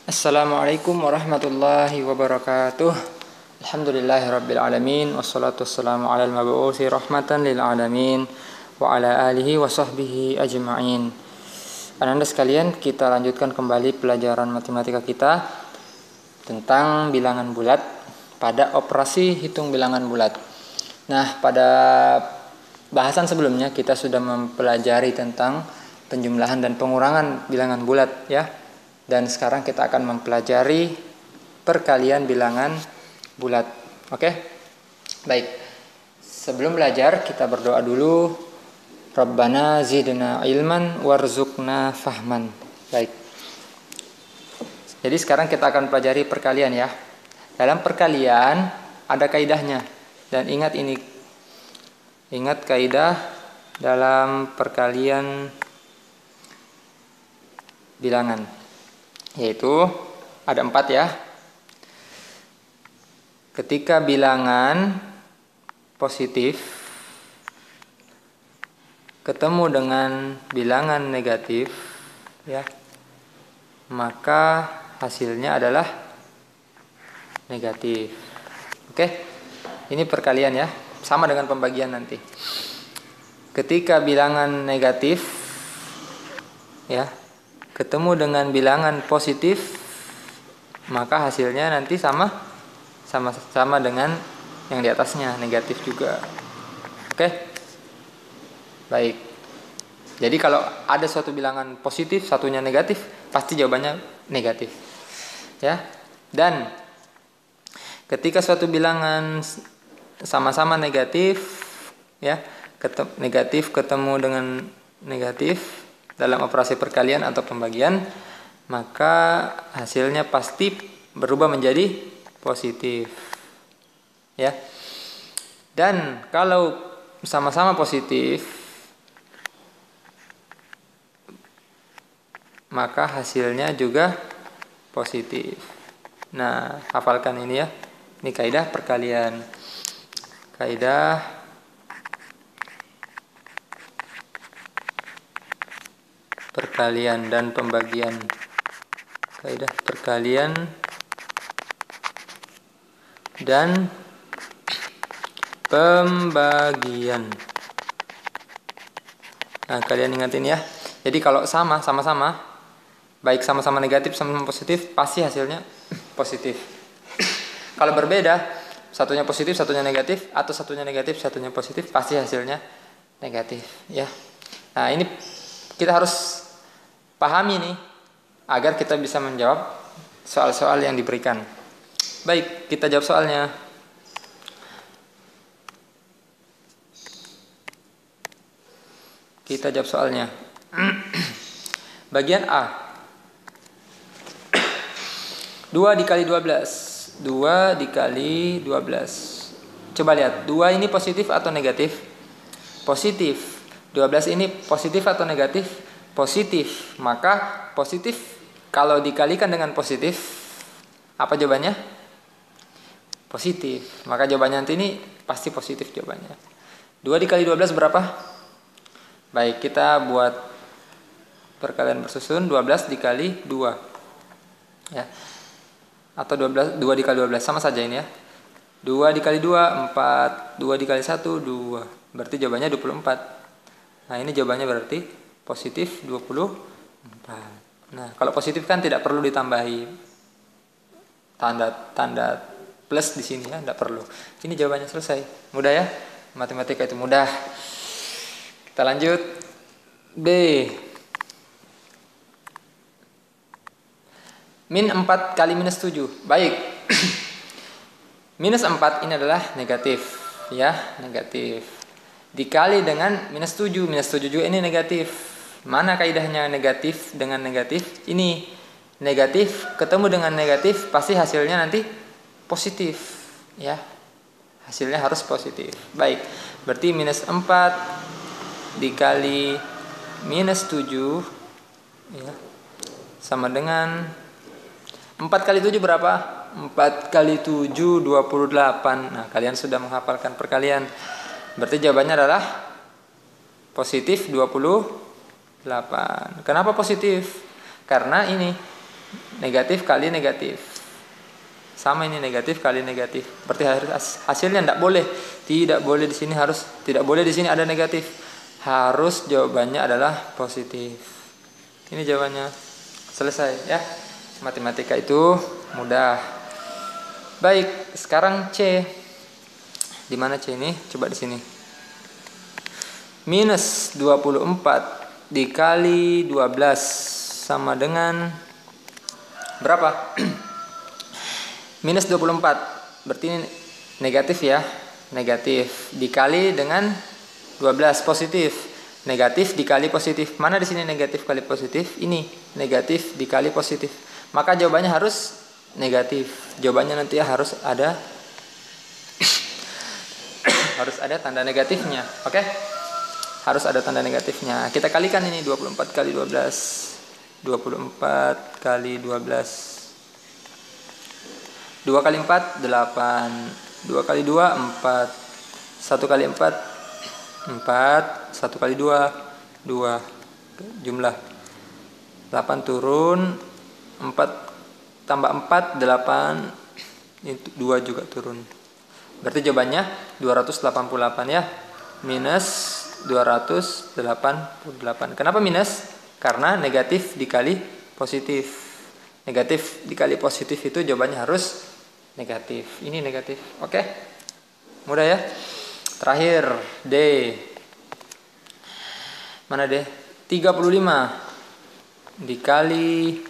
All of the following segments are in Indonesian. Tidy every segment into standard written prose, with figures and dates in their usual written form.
Assalamualaikum warahmatullahi wabarakatuh. Alhamdulillahirabbil alamin wassalatu wassalamu alal mabu'uthi rahmatan lil alamin wa ala alihi wa sahbihi ajma'in. Ananda sekalian, kita lanjutkan kembali pelajaran matematika kita tentang bilangan bulat pada operasi hitung bilangan bulat. Nah, pada bahasan sebelumnya kita sudah mempelajari tentang penjumlahan dan pengurangan bilangan bulat ya. Dan sekarang kita akan mempelajari perkalian bilangan bulat. Oke? Baik. Sebelum belajar, kita berdoa dulu. Rabbana zidna ilman warzuqna fahman. Baik. Jadi sekarang kita akan pelajari perkalian ya. Dalam perkalian ada kaidahnya. Dan ingat ini. Ingat kaidah dalam perkalian bilangan. Yaitu ada 4 ya. Ketika bilangan positif ketemu dengan bilangan negatif ya, maka hasilnya adalah negatif. Oke? Ini perkalian ya, sama dengan pembagian nanti. Ketika bilangan negatif ya ketemu dengan bilangan positif, maka hasilnya nanti sama dengan yang di atasnya, negatif juga. Oke? Baik. Jadi kalau ada suatu bilangan positif, satunya negatif, pasti jawabannya negatif. Ya. Dan ketika suatu bilangan sama-sama negatif, ya, negatif ketemu dengan negatif dalam operasi perkalian atau pembagian, maka hasilnya pasti berubah menjadi positif. Ya. Dan kalau sama-sama positif, maka hasilnya juga positif. Nah, hafalkan ini ya. Ini kaidah perkalian. Kaidah perkalian dan pembagian. Kaidah perkalian dan pembagian. Nah, kalian ingatin ya. Jadi kalau sama-sama, baik sama-sama negatif sama-sama positif, pasti hasilnya positif. Kalau berbeda, satunya positif, satunya negatif, atau satunya negatif, satunya positif, pasti hasilnya negatif ya. Nah, ini kita harus pahami nih agar kita bisa menjawab soal-soal yang diberikan. Baik, kita jawab soalnya. Kita jawab soalnya. Bagian A. 2 dikali 12. 2 dikali 12. Coba lihat, 2 ini positif atau negatif? Positif. 12 ini positif atau negatif? Positif. Maka positif kalau dikalikan dengan positif, apa jawabannya? Positif. Maka jawabannya nanti ini pasti positif jawabannya. 2 dikali 12 berapa? Baik, kita buat perkalian bersusun. 12 dikali 2 ya. Atau 2 dikali 12, sama saja ini ya. 2 dikali 2, 4. 2 dikali 1, 2. Berarti jawabannya 24. Nah, ini jawabannya berarti positif 24. Nah, kalau positif kan tidak perlu ditambahi tanda plus di sini ya, tidak perlu. Ini jawabannya selesai. Mudah ya? Matematika itu mudah. Kita lanjut. B. Min 4 kali minus 7. Baik. Minus 4 ini adalah negatif ya, negatif. Dikali dengan minus 7. Minus 7 juga ini negatif. Mana kaidahnya negatif dengan negatif? Ini negatif ketemu dengan negatif, pasti hasilnya nanti positif ya. Hasilnya harus positif. Baik. Berarti minus 4 dikali minus 7 ya, sama dengan 4 kali 7 berapa? 4 kali 7 28. Nah, kalian sudah menghafalkan perkalian. Berarti jawabannya adalah positif 28. Kenapa positif? Karena ini negatif kali negatif. Sama ini negatif kali negatif. Berarti hasilnya tidak boleh di sini tidak boleh di sini ada negatif. Harus jawabannya adalah positif. Ini jawabannya. Selesai ya. Matematika itu mudah. Baik, sekarang C. Di mana C ini? Coba di sini. Minus 24 dikali 12 sama dengan berapa? Minus 24. Berarti ini negatif ya. Negatif dikali dengan 12 positif. Negatif dikali positif. Mana di sini negatif kali positif? Ini negatif dikali positif. Maka jawabannya harus negatif. Jawabannya nanti harus ada harus ada tanda negatifnya. Oke? Harus ada tanda negatifnya. Kita kalikan ini 24 kali 12. 24 kali 12. 2 kali 4 8. 2 kali 2 4. 1 kali 4 4. 1 kali 2 2. Jumlah 8 turun, 4 tambah 4 8. Itu 2 juga turun. Berarti jawabannya 288 ya. Minus 288. Kenapa minus? Karena negatif dikali positif. Negatif dikali positif itu jawabannya harus negatif. Ini negatif. Oke? Mudah ya? Terakhir D. Mana D? 35 dikali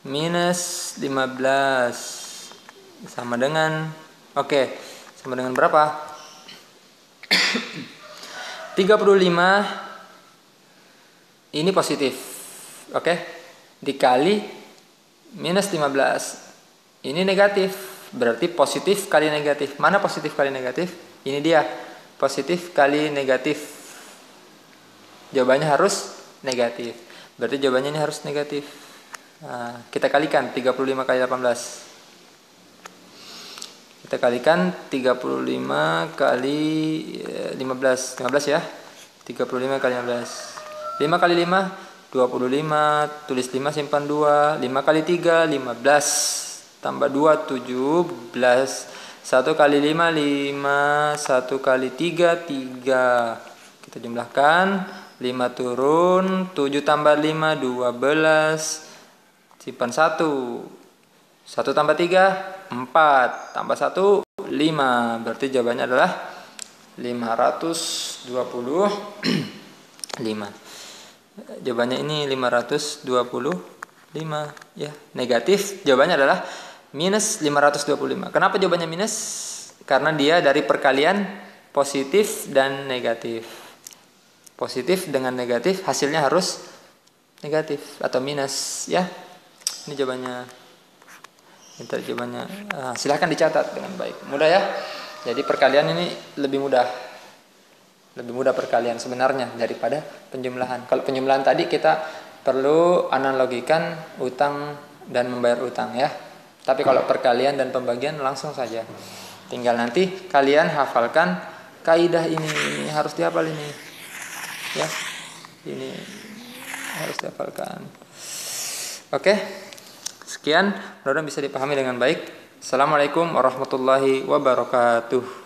minus 15 sama dengan sama dengan berapa? 35 ini positif. Dikali minus 15. Ini negatif. Berarti positif kali negatif. Mana positif kali negatif? Ini dia. Positif kali negatif. Jawabannya harus negatif. Berarti jawabannya ini harus negatif. Nah, kita kalikan 35 kali 18. Kita kalikan 35 kali 15. 15 ya. 35 kali 15. 5 kali 5 25. Tulis 5 simpan 2. 5 kali 3 15. Tambah 2 17. 1 kali 5 5. 1 kali 3 3. Kita jumlahkan. 5 turun. 7 tambah 5 12. Simpan 1. 1 tambah 3 4. Tambah 1 5. Berarti jawabannya adalah 525. Jawabannya ini 525 ya. Negatif jawabannya adalah minus 525. Kenapa jawabannya minus? Karena dia dari perkalian positif dan negatif. Positif dengan negatif hasilnya harus negatif atau minus ya. Ini jawabannya. Silahkan dicatat dengan baik. Mudah ya. Jadi perkalian ini lebih mudah perkalian sebenarnya daripada penjumlahan. Kalau penjumlahan tadi kita perlu analogikan utang dan membayar utang ya. Tapi kalau perkalian dan pembagian langsung saja. Tinggal nanti kalian hafalkan kaidah ini harus dihafal ini. Ya. Ini harus dihafalkan. Oke. Sekian, mudah-mudahan bisa dipahami dengan baik. Assalamualaikum warahmatullahi wabarakatuh.